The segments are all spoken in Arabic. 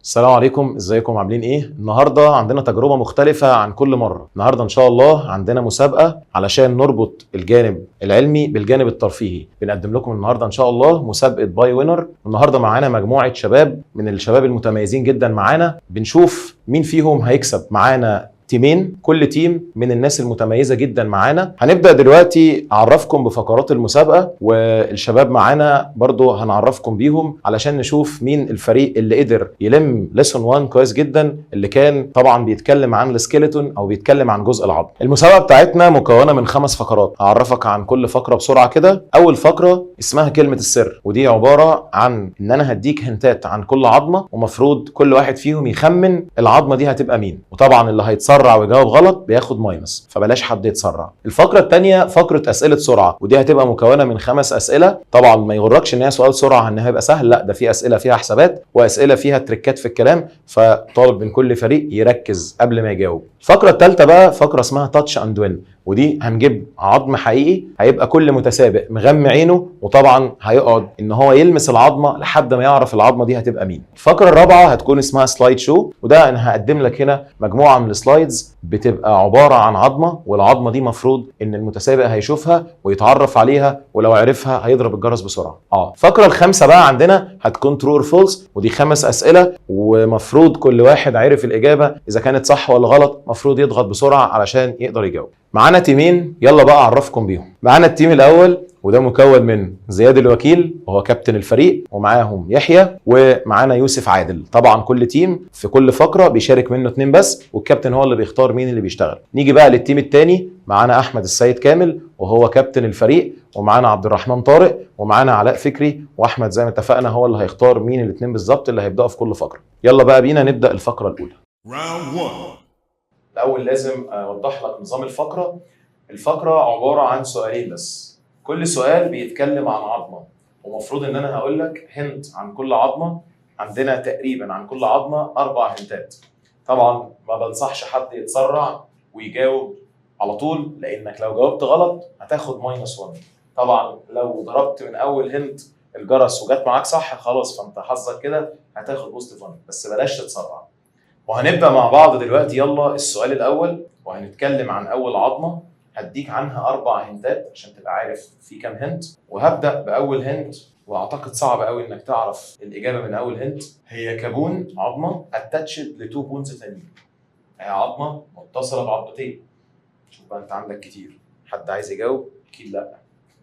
السلام عليكم، ازيكم عاملين ايه؟ النهارده عندنا تجربة مختلفة عن كل مرة. النهارده ان شاء الله عندنا مسابقة علشان نربط الجانب العلمي بالجانب الترفيهي. بنقدم لكم النهارده ان شاء الله مسابقة باي وينر. النهارده معانا مجموعة شباب من الشباب المتميزين جدا معانا، بنشوف مين فيهم هيكسب. معانا تيمين، كل تيم من الناس المتميزة جدا معانا. هنبدأ دلوقتي أعرفكم بفقرات المسابقة، والشباب معانا برضو هنعرفكم بيهم علشان نشوف مين الفريق اللي قدر يلم ليسون 1 كويس جدا، اللي كان طبعا بيتكلم عن السكيلتون أو بيتكلم عن جزء العظم. المسابقة بتاعتنا مكونة من 5 فقرات. هعرفك عن كل فقرة بسرعة كده. أول فقرة اسمها كلمة السر، ودي عبارة عن إن أنا هديك هنتات عن كل عظمة، ومفروض كل واحد فيهم يخمن العظمة دي هتبقى مين. وطبعا اللي هيتصرف ويجاوب غلط بياخد ماينس، فبلاش حد يتسرع. الفقره الثانيه فقره اسئله سرعه، ودي هتبقى مكونه من 5 اسئله. طبعا ما يغركش ان هي سؤال سرعه ان هيبقى سهل، لا ده في اسئله فيها حسابات واسئله فيها تريكات في الكلام، فطالب من كل فريق يركز قبل ما يجاوب. الفقره الثالثه بقى فقره اسمها تاتش اند وين، ودي هنجيب عظم حقيقي، هيبقى كل متسابق مغمى عينه، وطبعا هيقعد ان هو يلمس العظمه لحد ما يعرف العظمه دي هتبقى مين. الفقره الرابعه هتكون اسمها سلايد شو، وده انا هقدم لك هنا مجموعه من السلايدز بتبقى عباره عن عظمه، والعظمه دي مفروض ان المتسابق هيشوفها ويتعرف عليها، ولو عرفها هيضرب الجرس بسرعه. الفقره الخامسه بقى عندنا هتكون ترو اور فولس، ودي 5 اسئله، ومفروض كل واحد عرف الاجابه اذا كانت صح ولا غلط مفروض يضغط بسرعه علشان يقدر يجاوب. معانا تيمين، يلا بقى اعرفكم بيهم. معانا التيم الاول، وده مكون من زياد الوكيل وهو كابتن الفريق، ومعاهم يحيى، ومعانا يوسف عادل. طبعا كل تيم في كل فقره بيشارك منه 2 بس، والكابتن هو اللي بيختار مين اللي بيشتغل. نيجي بقى للتيم الثاني، معانا احمد السيد كامل وهو كابتن الفريق، ومعانا عبد الرحمن طارق، ومعانا علاء فكري، واحمد زي ما اتفقنا هو اللي هيختار مين الاثنين بالظبط اللي هيبداوا في كل فقره. يلا بقى بينا نبدا الفقره الاولى. راوند 1. الاول لازم اوضح لك نظام الفقره. الفقره عباره عن سؤالين بس، كل سؤال بيتكلم عن عظمه، ومفروض ان انا هقول لك هنت عن كل عظمه. عندنا تقريبا عن كل عظمه 4 هنتات. طبعا ما بنصحش حد يتسرع ويجاوب على طول، لانك لو جاوبت غلط هتاخد -1. طبعا لو ضربت من اول هنت الجرس وجت معاك صح خلاص، فانت حظك كده هتاخد +1، بس بلاش تتسرع. وهنبدأ مع بعض دلوقتي. يلا السؤال الأول، وهنتكلم عن أول عظمة. هديك عنها 4 هنتات عشان تبقى عارف في كام هنت، وهبدأ بأول هنت، وأعتقد صعب قوي إنك تعرف الإجابة من أول هنت. هي كابون، عظمة اتاتشد ل2 بونز تانيين. هي عظمة متصلة بعظمتين. شوف بقى أنت عندك كتير، حد عايز يجاوب؟ أكيد لأ.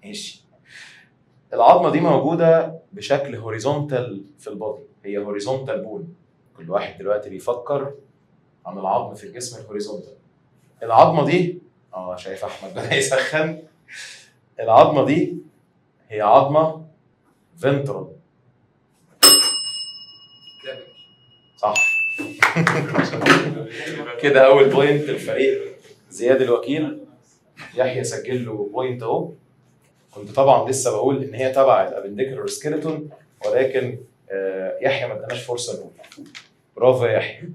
ماشي. العظمة دي موجودة بشكل هوريزونتال في البادي، هي هوريزونتال بون. كل واحد دلوقتي بيفكر عن العظم في الجسم الهوريزونتال. العظمه دي شايف احمد بدا يسخن. العظمه دي هي عظمه فنترال. صح. كده اول بوينت الفريق زياد الوكيل. يحيى سجل له بوينت اهو. كنت طبعا لسه بقول ان هي تبع الابنديكولار سكيلتون، ولكن يحيى ما اداناش فرصه نقول. برافو يا يحيى.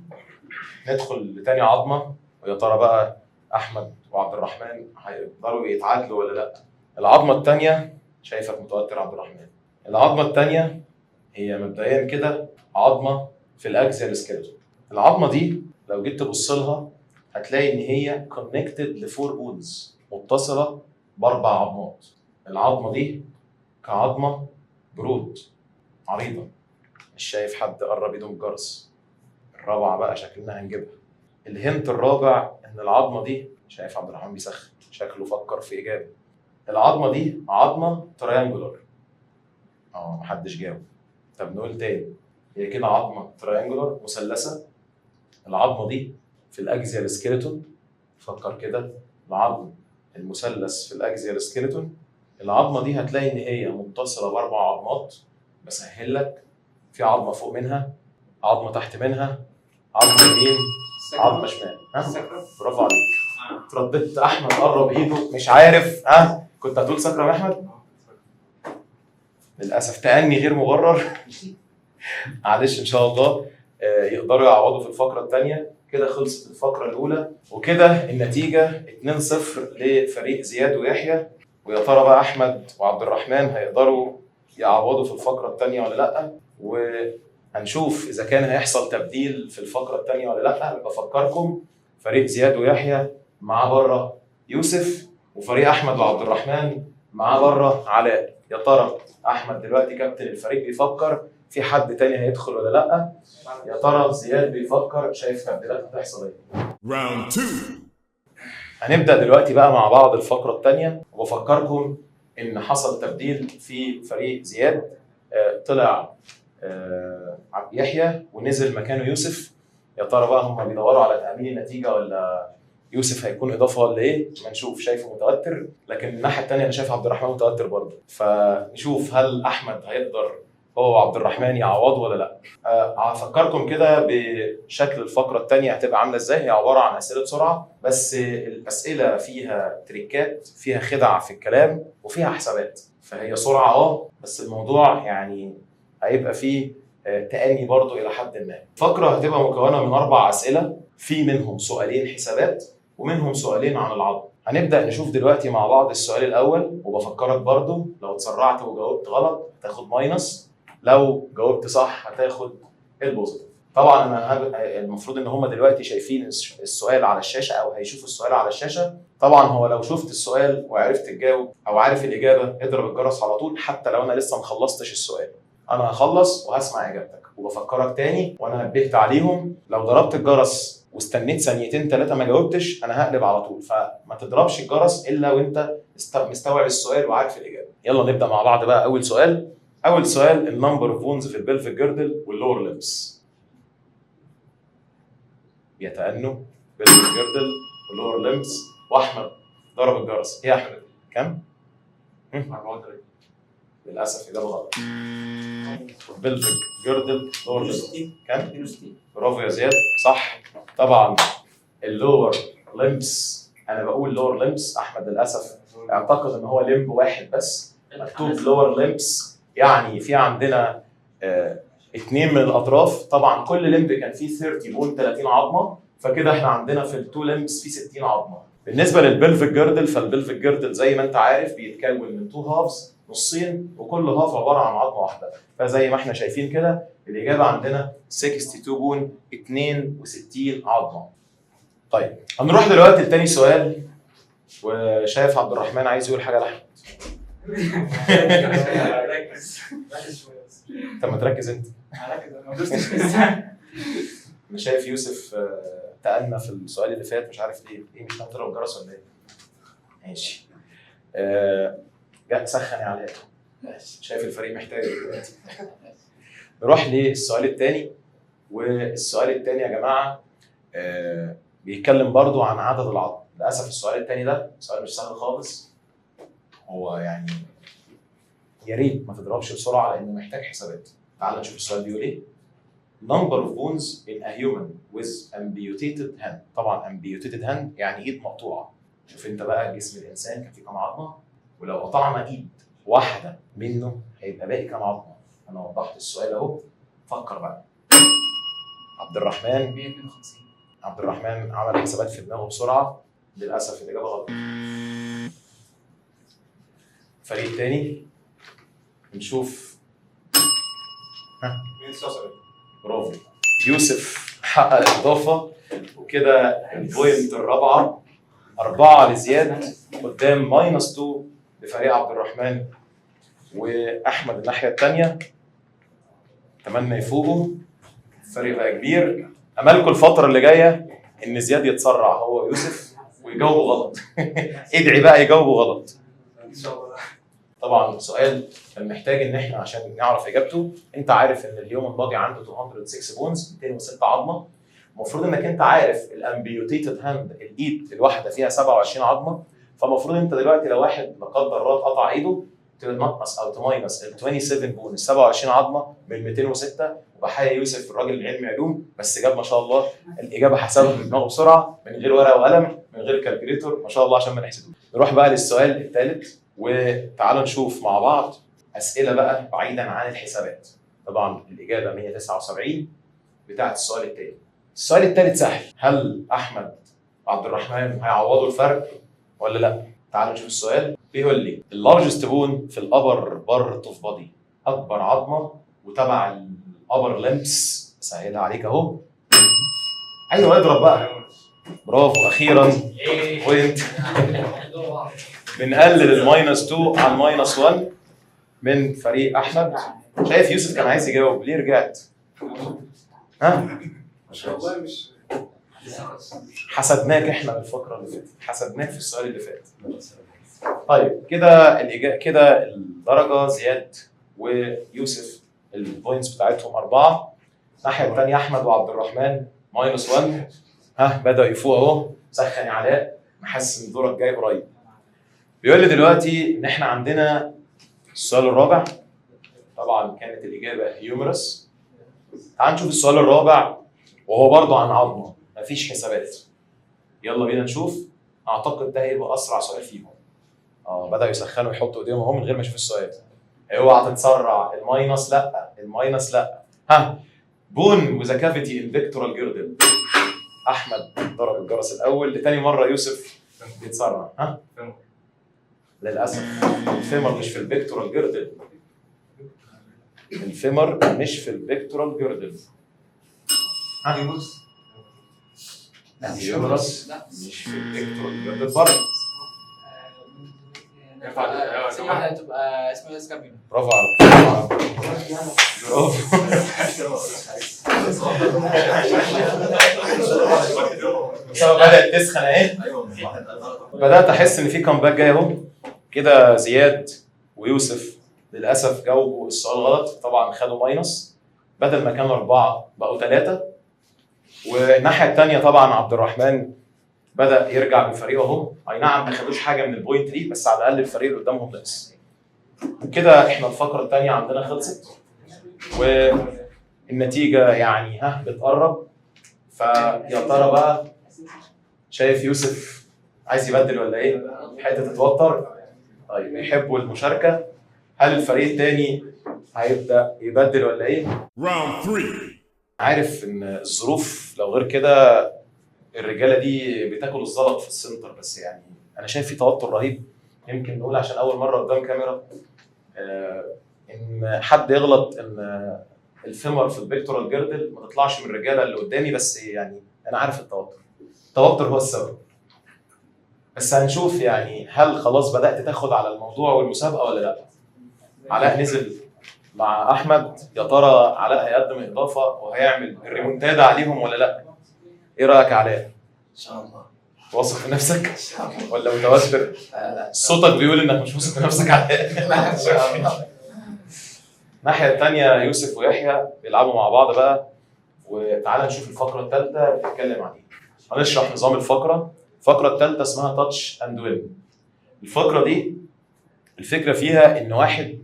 ندخل لتاني عظمه، ويا ترى بقى احمد وعبد الرحمن هيقدروا يتعادلوا ولا لا. العظمه الثانيه، شايفك متوتر عبد الرحمن. العظمه الثانيه هي مبدئيا كده عظمه في الاكزيال سكيلتون. العظمه دي لو جيت تبص لها هتلاقي ان هي كونكتد ل4 بونز، متصله ب4 عظمات. العظمه دي كعظمه برود عريضه، مش شايف حد قرب ايده من الجرس. الرابعه بقى شكلنا هنجيبها. الهنت الرابع ان العظمه دي، شايف عبد الرحمن بيسخن شكله فكر في اجابه. العظمه دي عظمه تريانجولار. محدش جاوب. طب نقول تاني، هي كده عظمه تريانجولار مثلثه. العظمه دي في الاكزيال سكيلتون. فكر كده، العظم المثلث في الاكزيال سكيلتون. العظمه دي هتلاقي ان هي متصله ب4 عظمات. بسهل لك، في عظمه فوق منها، عظمه تحت منها، عظمه يمين، عظمه شمال. برافو عليك. ترددت احمد قرب ايده مش عارف. كنت هتقول سكرم احمد؟ للاسف تأني غير مبرر. معلش ان شاء الله يقدروا يعوضوا في الفقره الثانيه. كده خلصت الفقره الاولى، وكده النتيجه 2-0 لفريق زياد ويحيى. ويا ترى بقى احمد وعبد الرحمن هيقدروا يعوضوا في الفقره الثانيه ولا لا؟ هنشوف اذا كان هيحصل تبديل في الفقره الثانيه ولا لا. بفكركم فريق زياد ويحيى معاه بره يوسف، وفريق احمد وعبد الرحمن معاه بره علاء. يا ترى احمد دلوقتي كابتن الفريق بيفكر في حد تاني هيدخل ولا لا؟ يا ترى زياد بيفكر شايف تبديلات هتحصل ايه؟ راوند 2. هنبدا دلوقتي بقى مع بعض الفقره الثانيه، وبفكركم ان حصل تبديل في فريق زياد. طلع عبد يحيى ونزل مكانه يوسف. يا ترى بقى هم بيدوروا على تأمين النتيجة ولا يوسف هيكون إضافة ولا إيه؟ ما نشوف. شايفه متوتر، لكن الناحية التانية أنا شايف عبد الرحمن متوتر برضه. فنشوف هل أحمد هيقدر هو وعبد الرحمن يعوضوا ولا لا. هفكركم كده بشكل الفقرة التانية هتبقى عاملة إزاي. هي عبارة عن أسئلة سرعة، بس الأسئلة فيها تريكات، فيها خدع في الكلام، وفيها حسابات. فهي سرعة بس الموضوع يعني هيبقى فيه تأني برضو إلى حد ما. الفقرة هتبقى مكونة من 4 أسئلة، في منهم سؤالين حسابات ومنهم سؤالين عن العظم. هنبدأ نشوف دلوقتي مع بعض السؤال الأول، وبفكرك برضو لو اتسرعت وجاوبت غلط هتاخد ماينس، لو جاوبت صح هتاخد البوزيتيف. طبعا أنا المفروض إن هم دلوقتي شايفين السؤال على الشاشة أو هيشوفوا السؤال على الشاشة. طبعا هو لو شفت السؤال وعرفت تجاوب أو عارف الإجابة اضرب الجرس على طول، حتى لو أنا لسه مخلصتش السؤال. انا هخلص وهسمع اجابتك، وبفكرك تاني وانا نبهت عليهم لو ضربت الجرس واستنيت ثانيتين 3 ما جاوبتش انا هقلب على طول. فما تضربش الجرس الا وانت مستوعب السؤال وعارف الاجابه. يلا نبدا مع بعض بقى. اول سؤال النمبر اوف بونز في البلفيك جيردل واللور ليمبس. بيتأنوا بلفيك جيردل واللور ليمبس، واحمد ضرب الجرس. ايه يا احمد كم؟ 34. للاسف اجابه غلط. بلفيك جيردل لور ليمبس كام؟ 62. برافو يا زياد، صح. طبعا اللور ليمبس، انا بقول لور ليمبس، احمد للاسف اعتقد ان هو ليمب واحد بس مكتوب لور ليمبس، يعني في عندنا 2 من الاطراف. طبعا كل ليمب كان فيه 30 بون 30 عظمه، فكده احنا عندنا في التو ليمبس في 60 عظمه. بالنسبه للبلفيك جيردل، فالبلفيك جيردل زي ما انت عارف بيتكون من 2 هافز، نصين، وكل هاف عباره عن عظمه واحده. فزي ما احنا شايفين كده الاجابه عندنا 62 بون 62 عظمه. طيب هنروح دلوقتي لتاني سؤال، وشايف عبد الرحمن عايز يقول حاجه لاحمد. ركز شويه بس. انت ما تركز انت. هركز انا ما دوستش لسه. انا شايف يوسف تأنى في السؤال اللي فات، مش عارف ليه. ايه مش هتضرب الجرس ولا ايه؟ ماشي. جاء سخن يا علاء. شايف الفريق محتاج دلوقتي. نروح للسؤال الثاني، والسؤال الثاني يا جماعه بيتكلم برضو عن عدد العظم. للاسف السؤال الثاني ده سؤال مش سهل خالص، هو يعني يا ريت ما تضربش بسرعه لانه محتاج حسابات. تعال نشوف السؤال بيقول ايه. Number of bones in a human with amputated hand. طبعا amputated hand يعني ايد مقطوعه. شوف انت بقى جسم الانسان كان فيه كام عظمه، ولو قطعنا ايد واحده منه هيبقى باقي كام عظمه. انا وضحت السؤال اهو، فكر بقى. عبد الرحمن 152. عبد الرحمن عمل حسابات في دماغه بسرعه، للاسف الاجابه غلط. فريق تاني نشوف. 179. برافو يوسف، حقق اضافه، وكده البوينت الرابعه 4 لزياد قدام -2 لفريق عبد الرحمن واحمد الناحيه الثانيه. اتمنى يفوقوا، الفريق بقى كبير. املكم الفتره اللي جايه ان زياد يتسرع هو ويوسف ويجاوبوا غلط. ادعي بقى يجاوبوا غلط ان شاء الله. طبعا سؤال كان محتاج ان احنا عشان نعرف اجابته. انت عارف ان الهيومن بادي عنده 206 بونز 206 عظمه. المفروض انك انت عارف الامبيوتيتد هاند الايد الواحده فيها 27 عظمه. فالمفروض انت دلوقتي لو واحد لا قدر الله اتقطع ايده تنقص او تماينس ال 27 بون ال 27 عظمه من 206. وبحيي يوسف الراجل العلمي علوم بس جاب ما شاء الله الاجابه حسبها بدماغه بسرعه من غير ورقه وقلم من غير كالكوليتور ما شاء الله عشان ما نحسدوش. نروح بقى للسؤال الثالث وتعالوا نشوف مع بعض اسئله بقى بعيدا عن الحسابات. طبعا الاجابه 179 بتاعه السؤال الثاني. السؤال الثالث سهل، هل احمد وعبد الرحمن هيعوضوا الفرق ولا لا؟ تعالوا نشوف السؤال. بيقول لي اللارجست بون في الابر بارت اوف بادي، اكبر عظمه وتبع ابر لمبس سهلها عليك اهو. ايوه اضرب بقى، برافو اخيرا بوينت. بنقلل الماينس 2 على الماينس 1 من فريق احمد. شايف يوسف كان عايز يجاوب، ليه رجعت؟ ها؟ والله مش حسدناك احنا من الفقره اللي فاتت، حسدناك في السؤال اللي فات. طيب كده كده الدرجه زياد ويوسف البوينتس بتاعتهم 4. الناحيه الثانيه احمد وعبد الرحمن ماينس 1. ها بدأ يفوق اهو. سخن يا علاء، محس ان دورك جاي قريب. بيقول لي دلوقتي ان احنا عندنا السؤال الرابع. طبعا كانت الاجابه هيومرس. تعال نشوف السؤال الرابع وهو برضه عن عظمه، مفيش حسابات. يلا بينا نشوف. اعتقد ده هيبقى اسرع سؤال فيهم. بدأوا يسخنوا يحطوا ايديهم اهو من غير ما يشوفوا السؤال. اوعى تتسرع. الماينس لا، الماينس لا. ها بون وذا كافيتي ان فيكتورال جيردل. احمد ضرب الجرس الاول لتاني مره. يوسف بيتسرع. ها للاسف الفيمر مش في الفيكتورال جيردل. الفيمر مش في الفيكتورال جيردل. هيموس. اليومرس مش في الفيكتورال جيردل برضه. ثانية واحدة تبقى اسمها سكابيولا. برافو عليك. برافو. بدأت تسخن اهي. بدأت احس ان في كامباك جاي اهو. كده زياد ويوسف للاسف جاوبوا السؤال غلط، طبعا خدوا ماينس. بدل ما كانوا 4 بقوا 3. والناحيه الثانيه طبعا عبد الرحمن بدأ يرجع بفريقه اهو. اي نعم ما خدوش حاجه من البوينت دي، بس على الاقل الفريق اللي قدامهم نقص. كده احنا الفقره الثانيه عندنا خلصت والنتيجه يعني بتقرب. فيا ترى بقى شايف يوسف عايز يبدل ولا ايه؟ حته تتوتر. طيب يحبوا المشاركه. هل الفريق الثاني هيبدا يبدل ولا ايه؟ Round 3. عارف ان الظروف لو غير كده الرجاله دي بتاكل الزلط في السنتر، بس يعني انا شايف في توتر رهيب. يمكن نقول عشان اول مره قدام كاميرا ان حد يغلط ان الفيمر في البيكتورال جيردل ما تطلعش من الرجاله اللي قدامي، بس يعني انا عارف التوتر هو السبب. بس هنشوف يعني هل خلاص بدات تاخد على الموضوع والمسابقه ولا لا. علاء نزل مع احمد، يا ترى علاء هيقدم اضافه وهيعمل الريمونتادا عليهم ولا لا؟ ايه رايك يا علاء؟ ان شاء الله. واثق في نفسك ان شاء الله. ولا متوتر؟ لا صوتك بيقول انك مش واثق في نفسك علاء. لا ان شاء الله. الناحيه الثانيه يوسف ويحيى بيلعبوا مع بعض بقى. وتعالى نشوف الفقره الثالثه بتتكلم عن ايه. هنشرح نظام الفقره. الفقره الثالثه اسمها تاتش اند وين. الفقره دي الفكره فيها ان واحد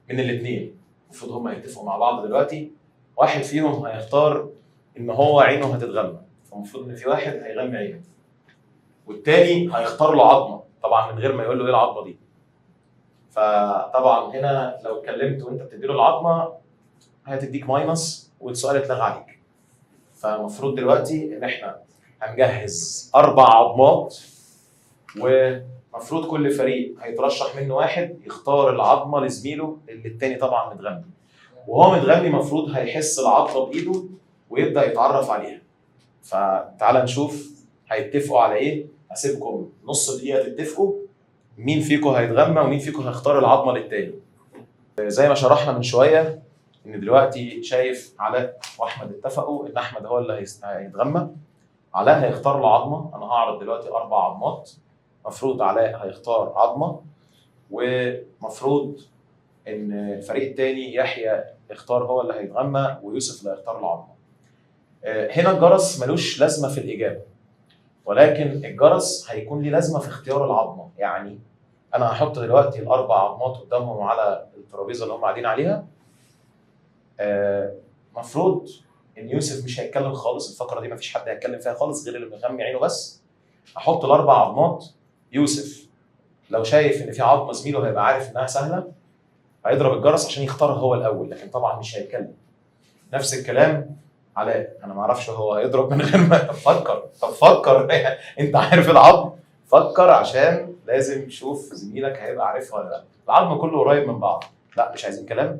من الاثنين المفروض هم يتفقوا مع بعض دلوقتي. واحد فيهم هيختار ان هو عينه هتتغمى، فالمفروض ان في واحد هيغمي عينه والتاني هيختار له عظمه، طبعا من غير ما يقول له ايه العظمه دي. فطبعا هنا لو اتكلمت وانت بتدي له العظمه هتديك ماينس والسؤال اتلغى عليك. فالمفروض دلوقتي ان احنا هنجهز 4 عظمات، ومفروض كل فريق هيترشح منه واحد يختار العظمه لزميله اللي التاني طبعا متغمي. وهو متغمي المفروض هيحس العظمه بايده ويبدا يتعرف عليها. فتعال نشوف هيتفقوا على ايه. هسيبكم نص دقيقه تتفقوا مين فيكم هيتغمى ومين فيكم هيختار العظمه للتاني. زي ما شرحنا من شويه ان دلوقتي شايف علاء واحمد اتفقوا ان احمد هو اللي هيتغمى. علاء هيختار له عظمه. انا هعرض دلوقتي 4 عظمات. مفروض علاء هيختار عظمه، ومفروض ان الفريق الثاني يحيى يختار هو اللي هيتغمى ويوسف اللي هيختار العظمه. هنا الجرس ملوش لازمه في الاجابه، ولكن الجرس هيكون ليه لازمه في اختيار العظمه. يعني انا هحط دلوقتي ال4 عظمات قدامهم على الترابيزه اللي هم قاعدين عليها. مفروض ان يوسف مش هيتكلم خالص. الفقره دي مفيش حد هيتكلم فيها خالص غير اللي مغمي عينه بس. هحط ال4 عظمات. يوسف لو شايف ان في عظمه زميله هيبقى عارف انها سهله هيضرب الجرس عشان يختار هو الاول، لكن طبعا مش هيتكلم. نفس الكلام علاء، انا ما اعرفش هو هيضرب من غير ما طب فكر انت عارف العظم، فكر عشان لازم تشوف زميلك هيبقى عارفها ولا لا. العظم كله قريب من بعض. لا مش عايزين كلام،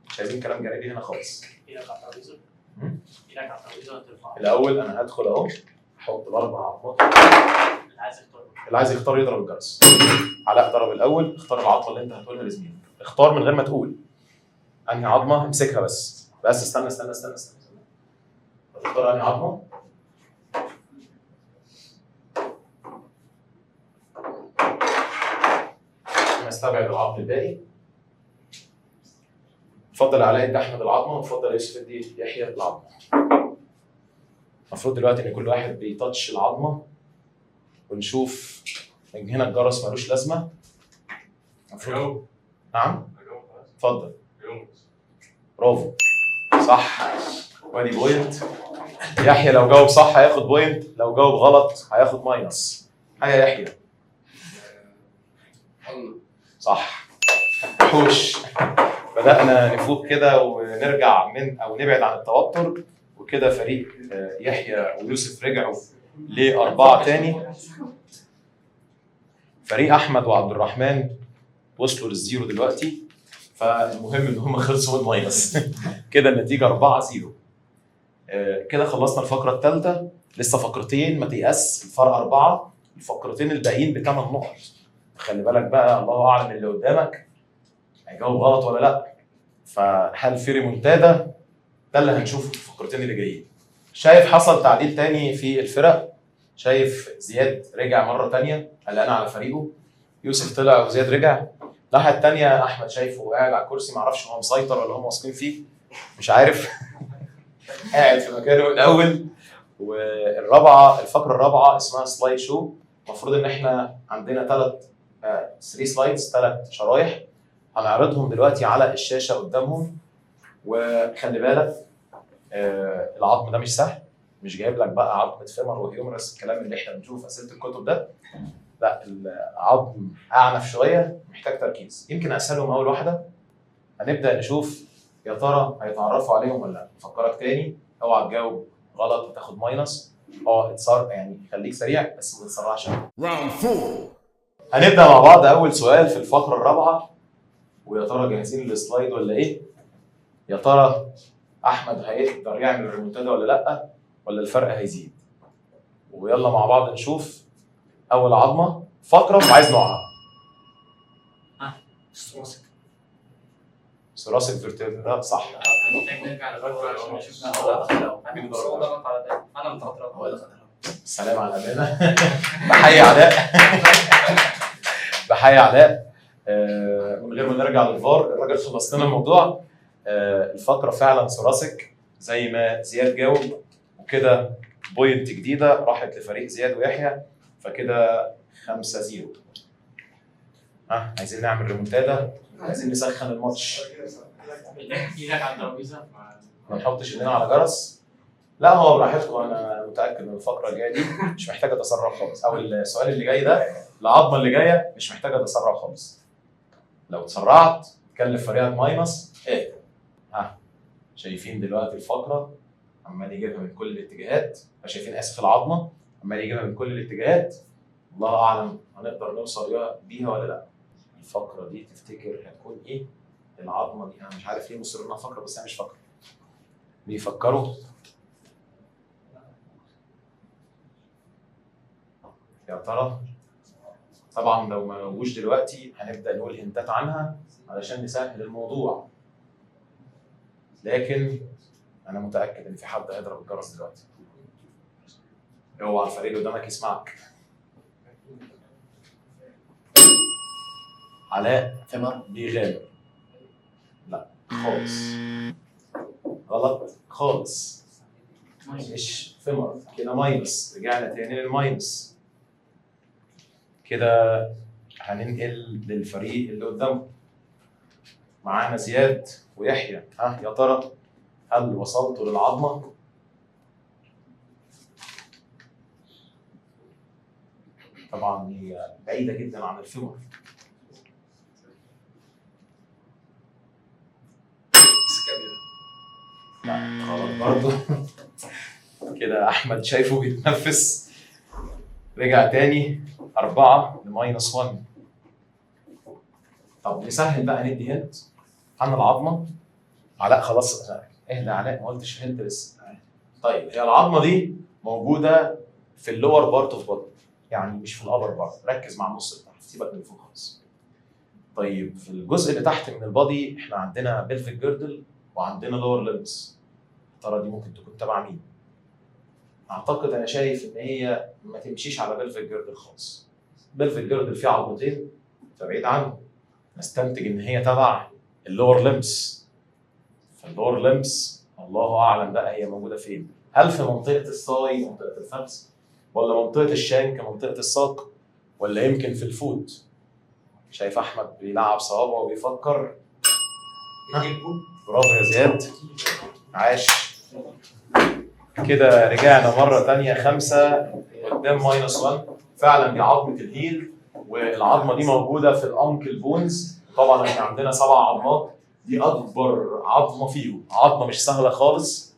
مش عايزين كلام جانبي هنا خالص. ايدك على الترابيزه. مم. ايدك على الترابيزه وترفعها. الاول انا هدخل اهو، احط الاربع عظمات. اللي عايز يختار. اللي عايز يختار يضرب الجرس. علاء ضرب الاول، اختار العظمه اللي انت هتقولها لزميلك. اختار من غير ما تقول انهي عظمه، امسكها بس. استنى. هتختار انهي عظمه؟ انا استبعد العظم الباقي. اتفضل يا علاء ادي احمد العظمه، واتفضل يا يوسف ادي يحيى العظمه. المفروض دلوقتي ان كل واحد بيتاتش العظمه ونشوف ان هنا الجرس ملوش لازمه. المفروض نعم؟ اتفضل. برافو صح، وادي بوينت. يحيى لو جاوب صح هياخد بوينت، لو جاوب غلط هياخد ماينس. هيا يحيى. صح. حوش. بدأنا نفوق كده ونرجع من او نبعد عن التوتر، وكده فريق يحيى ويوسف رجعوا لأربعة تاني. فريق احمد وعبد الرحمن وصلوا للزيرو دلوقتي، فالمهم ان هم خلصوا بالماينس. كده النتيجه 4-0. كده خلصنا الفقره الثالثه، لسه فقرتين ما تيأس، الفرق 4. الفقرتين الباقيين ب8 نقط. خلي بالك بقى، الله اعلم اللي قدامك هيجاوب غلط ولا لا، فهل في ريمونتادا؟ ده اللي هنشوفه في الفقرتين اللي جايين. شايف حصل تعديل تاني في الفرق، شايف زياد رجع مره ثانيه قلقان على فريقه، يوسف طلع وزياد رجع. الناحيه الثانيه احمد شايفه قاعد على الكرسي، ما اعرفش هو مسيطر ولا هم واثقين فيه، مش عارف. قاعد في مكانه الاول. الفقره الرابعه اسمها سلايد شو. المفروض ان احنا عندنا 3 سلايدز، 3 شرايح هنعرضهم دلوقتي على الشاشه قدامهم. وخلي بالك العظم ده مش سهل، مش جايب لك بقى عظمه فيمر وهيومرس الكلام اللي احنا بنشوفه في اسئله الكتب ده. لا، العظم اعنف شويه، محتاج تركيز. يمكن اسهلهم اول واحده. هنبدا نشوف يا ترى هيتعرفوا عليهم ولا لا. افكرك تاني، اوعى تجاوب غلط وتاخد ماينس. اتصر يعني، خليك سريع بس ما تتسرعش. Round 4. هنبدا مع بعض اول سؤال في الفقره الرابعه، ويا ترى جاهزين للسلايد ولا ايه؟ يا ترى احمد هيقدر يعمل ريمونتادا ولا لا، ولا الفرق هيزيد؟ ويلا مع بعض نشوف. اول عظمه فقره وعايز نوعها. ثوراسيك فيرتيبرا، صح. هنحتاج نرجع للفقره عشان نشوف مين ضغط على ده. انا اللي ضغطت. هو اللي خدها. سلام على الامانه. بحيي علاء. بحيي علاء. من غير ما نرجع للفار، الراجل خلص لنا الموضوع. الفقره فعلا ثوراسيك زي ما زياد جاوب، وكده بوينت جديده راحت لفريق زياد ويحيى، فكده 5-0. عايزين نعمل ريمونتادا، عايزين نسخن الماتش. ايدك على الترابيزه. ما نحطش ايدينا على جرس. لا، هو براحتكم، انا متاكد ان الفقره الجايه دي مش محتاجه تسرع خالص، او السؤال اللي جاي ده، العظمه اللي جايه مش محتاجه تسرع خالص. لو تسرعت تكلف فريقك ماينس. شايفين دلوقتي الفقره عمال يجيبها من كل الاتجاهات، شايفين اسف العظمه عمال يجيبها من كل الاتجاهات. الله اعلم هنقدر نوصل بيها ولا لا. الفقره دي تفتكر هتكون ايه؟ العظمه دي انا مش عارف ليه مصر انها فقره، بس انا مش فاكره. بيفكروا يا ترى. طبعا لو ما جوش دلوقتي هنبدا نقول هنتات عنها علشان نسهل الموضوع، لكن انا متاكد ان في حد هيضرب الجرس دلوقتي. اوعى الفريق اللي قدامك يسمعك. علاء فيمر بيغامر. لا خالص، غلط خالص، مش فيمر. كده ماينس، رجعنا تاني للماينس. كده هننقل للفريق اللي قدامه. معانا زياد ويحيى. يا ترى هل وصلتوا للعظمه؟ طبعا هي بعيده جدا عن الفيمر. لا غلط برضه. كده احمد شايفه بيتنفس. رجع تاني 4 -1. طب نسهل بقى، ندي هنت عن العظمه. علاء خلاص اهدى علاء، ما قلتش هنت لسه. طيب هي العظمه دي موجوده في اللور بارت اوف بودي، يعني مش في الابر بارت، ركز مع النص اللي تحت، سيبك من فوق خالص. طيب في الجزء اللي تحت من البادي احنا عندنا بلفيك جيردل وعندنا لور ليمبس. ترى دي ممكن تكون تبع مين؟ اعتقد انا شايف ان هي ما تمشيش على بلفيك جيردل خالص. بلفيك جيردل فيه عضلتين فبعيد عنه، نستنتج ان هي تبع اللور ليمبس. فاللور ليمبس الله اعلم بقى هي موجوده فين؟ هل في منطقه الثاي، منطقه الفخذ، ولا منطقه الشانك، منطقه الساق، ولا يمكن في الفوت؟ شايف احمد بيلعب صوابعه وبيفكر. برافو يا زياد، عاش. كده رجعنا مره ثانيه 5 قدام -1. فعلا دي عظمه الهيل، والعظمه دي موجوده في الانكل بونز. طبعا احنا عندنا 7 عظمات، دي اكبر عظمه فيهم، عظمه مش سهله خالص،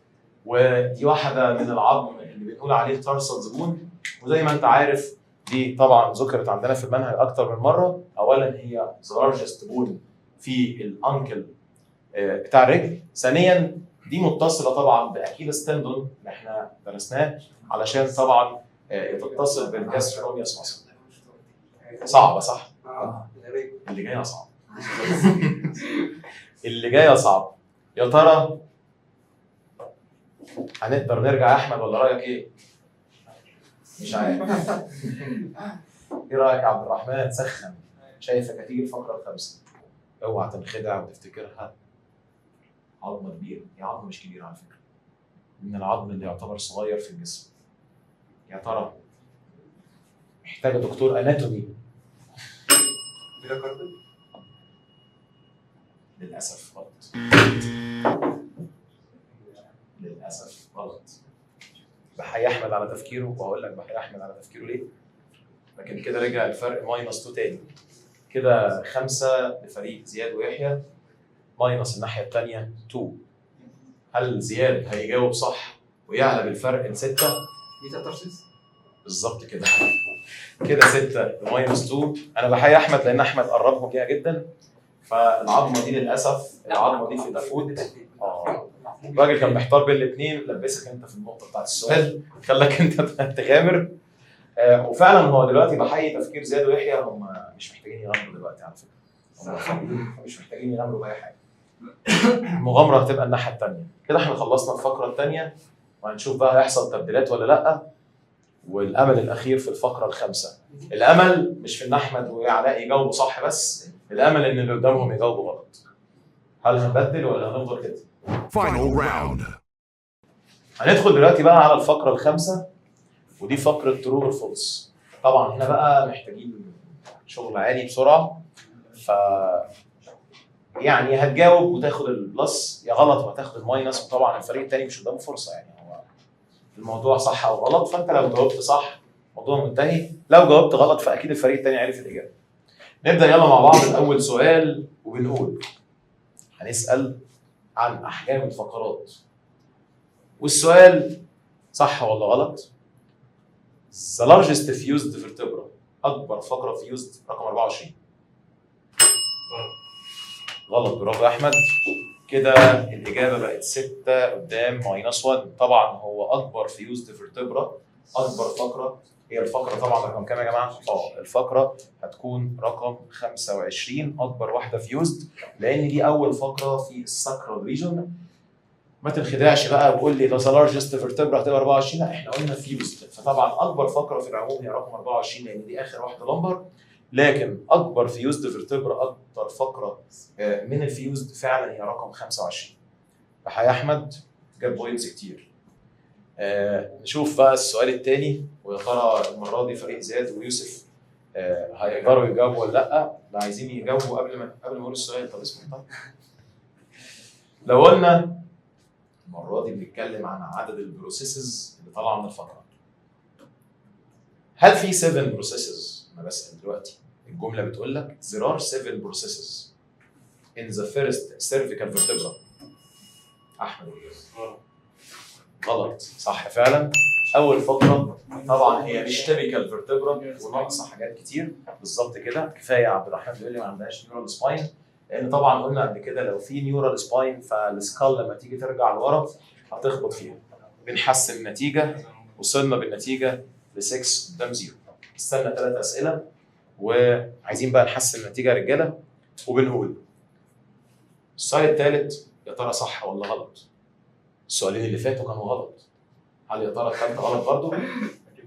ودي واحده من العظم اللي بنقول عليه تارسلز بون. وزي ما انت عارف دي طبعا ذكرت عندنا في المنهج اكتر من مره. اولا هي ذا لارجست بون في الانكل بتاع الرجل. ثانيا دي متصله طبعا باكيلس تندون اللي احنا درسناه، علشان طبعا تتصل بالجاستروميوس ماسل. صعبه صح؟ اللي جايه صعب. اللي جايه صعب. يا ترى هنقدر نرجع يا احمد ولا رايك ايه؟ مش عارف. ايه رايك يا عبد الرحمن؟ سخن. شايفك هتيجي الفقره ال5. اوعى تنخدع وتفتكرها عظمه كبيره، هي عظمه مش كبيره على فكره، من العظم اللي يعتبر صغير في الجسم. يا ترى محتاجه دكتور اناتومي؟ للاسف غلط. للاسف غلط. بحيي احمد على تفكيره، وهقول لك بحيي احمد على تفكيره ليه. لكن كده رجع الفرق -2 تاني. كده 5 لفريق زياد ويحيى، ماينس الناحيه الثانيه 2. هل زياد هيجاوب صح ويعلى بالفرق ل6؟ بالظبط كده. كده 6 -2. انا بحيي احمد لان احمد قربهم ليها جدا. فالعظمه دي للاسف، العظمه دي في الفوت. الراجل كان محتار بين الاثنين، لبسك انت في النقطه بتاعت السؤال، خلاك انت تغامر. وفعلا هو دلوقتي بحيي تفكير زياد ويحيى، هم مش محتاجين يغامروا دلوقتي على فكره، هم مش محتاجين يغامروا باي حاجه. المغامره هتبقى الناحيه الثانيه. كده احنا خلصنا الفقره الثانيه، وهنشوف بقى هيحصل تبديلات ولا لا. والامل الاخير في الفقره ال5. الامل مش في ان احمد وعلاء يجاوبوا صح بس، الامل ان اللي قدامهم يجاوبوا غلط. هل هنبدل ولا هنفضل كده؟ Final round. هندخل دلوقتي بقى على الفقره ال5، ودي فقره ترو اور فولس. طبعا هنا بقى محتاجين شغل عالي بسرعه. ف يعني هتجاوب وتاخد البلس، يا غلط وهتاخد الماينس. وطبعا الفريق الثاني مش قدامه فرصه، يعني هو الموضوع صح او غلط. فانت لو جاوبت صح الموضوع منتهي، لو جاوبت غلط فاكيد الفريق الثاني عرف الاجابه. نبدا يلا مع بعض الاول سؤال، وبنقول هنسال عن احجام الفقرات، والسؤال صح ولا غلط. The largest fused vertebra، اكبر فقره فيوزد رقم 24. غلط. برافو يا احمد. كده الاجابه بقت 6 قدام -1. طبعا هو اكبر فيوزد فيرتبرا، اكبر فقره هي الفقره طبعا رقم كام يا جماعه؟ الفقره هتكون رقم 25، اكبر واحده فيوزد، لان دي اول فقره في الساكرال ريجون. ما تنخدعش بقى وقول لي ده لارجست فيرتبرا هتبقى 24، لا احنا قلنا فيوزد. فطبعا اكبر فقره في العموم هي رقم 24 لان دي اخر واحده لمبر. لكن اكبر فيوزد فيرتبرا، اكتر فقره من الفيوزد فعلا هي رقم 25. فحيا احمد جاب بوينتس كتير. نشوف بقى السؤال الثاني، ويا ترى المره دي فريق زياد ويوسف هيقدروا يجاوبوا ولا لا؟ لا عايزين يجاوبوا قبل ما اقول السؤال. طب اسمه طب لو قلنا المره دي بنتكلم عن عدد البروسيسز اللي طالعه من الفقره، هل في 7 بروسيسز؟ انا بسال دلوقتي، الجمله بتقول لك there are 7 processes in the first cervical vertebra. احمد غلط. صح فعلا. اول فقره طبعا هي مش typical vertebra وناقصه حاجات كتير. بالظبط كده، كفايه عبد الرحمن بيقول لي ما عندهاش نيورال سباين. لان طبعا قلنا قبل كده لو في نيورال سباين فالسكال لما تيجي ترجع لورا هتخبط فيها. بنحسن النتيجه، وصلنا بالنتيجه ل 6 قدام 0. استنى 3 اسئله وعايزين بقى نحسن النتيجه يا رجاله، وبنقول السؤال الثالث يا ترى صح ولا غلط؟ السؤالين اللي فاتوا كانوا غلط، هل يا ترى الثالثه غلط برضه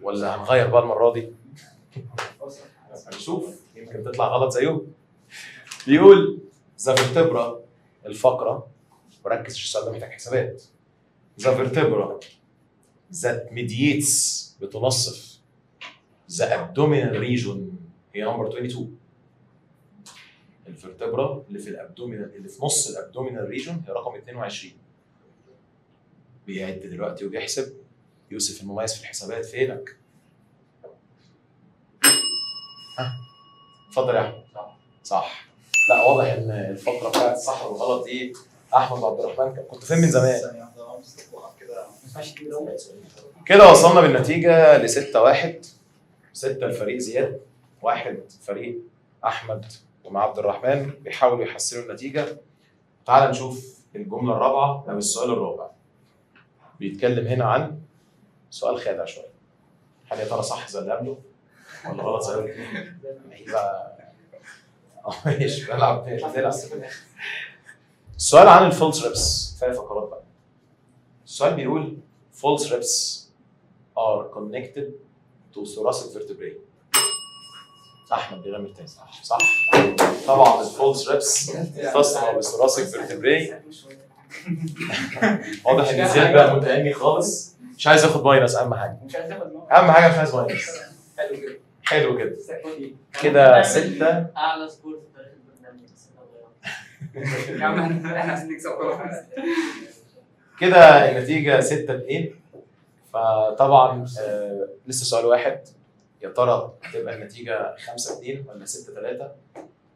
ولا هنغير بقى المره دي؟ هنشوف يمكن تطلع غلط زيهم. بيقول ذا فيرتبرا، الفقره، وركز في السؤال ده محتاج حسابات. ذا فيرتبرا ذات ميدييتس، بتنصف ذا ابدومينال ريجون، هي نمبر 22. الفرتبرا اللي في الابدومينال، اللي في نص الابدومينال ريجون، هي رقم 22. بيعد دلوقتي وبيحسب. يوسف المميز في الحسابات، فينك؟ اتفضل يا احمد. صح. لا واضح ان الفقره بتاعت الصح والغلط دي احمد عبد الرحمن كنت فين من زمان. كده وصلنا بالنتيجه ل 6-1. 6 لفريق زياد، 1 فريق احمد ومع عبد الرحمن بيحاولوا يحسنوا النتيجه. تعال نشوف الجمله الرابعه او السؤال الرابع. بيتكلم هنا عن سؤال خادع شويه. هل يا ترى صح زي اللي قبله ولا غلط زي اللي قبله؟ ماشي بلعب بتلعب. السؤال عن الفولس ريبس، كفايه فقرات بقى. السؤال بيقول false reps are connected to thoracic vertebrae. احمد بيغمر تاني صح؟ طبعا الفولس ريبس تصنع بالثوراسيك فيرتبراي. واضح ان زياد بقى متأني خالص، مش عايز ياخد ماينس. اهم حاجه مش عايز ماينس. حلو كده. كده 6. اعلى سكور في تاريخ البرنامج. يا عم احنا عايزين نكسب. كده النتيجه 6-2. فطبعا لسه سؤال واحد، يا ترى هتبقى النتيجه 5-2 ولا 6-3؟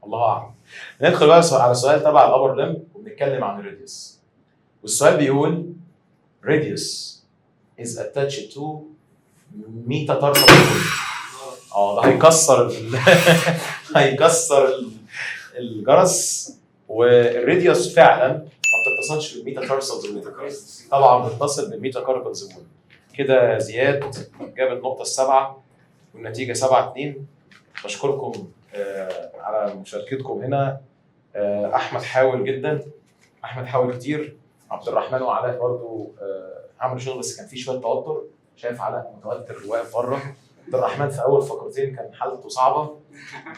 الله اعلم. ندخل بقى على سؤال تبع الابر لم، وبنتكلم عن الراديوس. والسؤال بيقول radius is attached to metatarsus. ده هيكسر الجرس. والراديوس فعلا ما بتتصلش بالميتاتارسلز، طبعا بتتصل بالميتاكاربال زبون. كده زياد جاب النقطه السابعه والنتيجه 7-2. بشكركم على مشاركتكم هنا. احمد حاول جدا، احمد حاول كتير. عبد الرحمن وعلاء برضو عملوا شغل، بس كان في شويه توتر. شايف علاء متوتر واقف بره. عبد الرحمن في اول فقرتين كان حالته صعبه.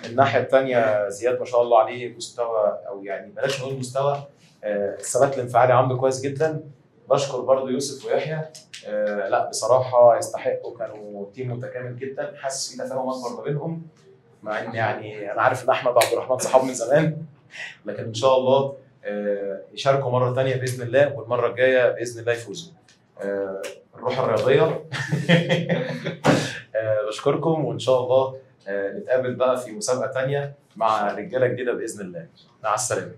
الناحيه الثانيه زياد ما شاء الله عليه مستوى، او يعني بلاش نقول مستوى، الثبات الانفعالي عنده كويس جدا. بشكر برضو يوسف ويحيى. لا بصراحه يستحقوا، كانوا تيم متكامل جدا. حاسس في تفاهم اكبر ما بينهم، مع ان يعني انا عارف ان احمد وعبد الرحمن صحاب من زمان، لكن ان شاء الله يشاركوا مره ثانيه باذن الله، والمره الجايه باذن الله يفوزوا. الروح الرياضيه. بشكركم، وان شاء الله نتقابل بقى في مسابقه ثانيه مع رجاله جديده باذن الله. مع السلامه.